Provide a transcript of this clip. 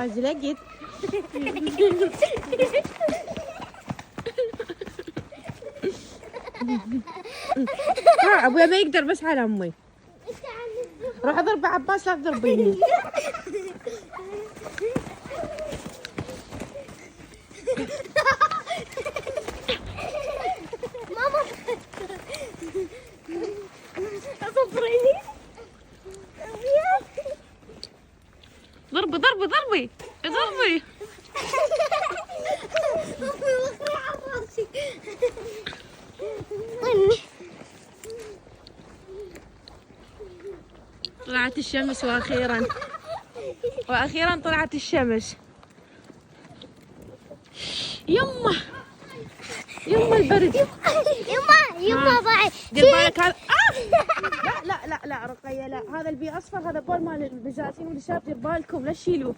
زلقت. ابويا ما يقدر بس على امي. روح اضرب عباس لا تضربيني. ماما صبريني. ضربي ضربي ضربي ضربي. طلعت الشمس واخيرا طلعت الشمس. يمه البرد. يما ضاعت. دير بالك هذا. لا رقية لا، هذا البي اصفر، هذا بول مال البزازين والشاب، دير بالكم لا تشيلوه.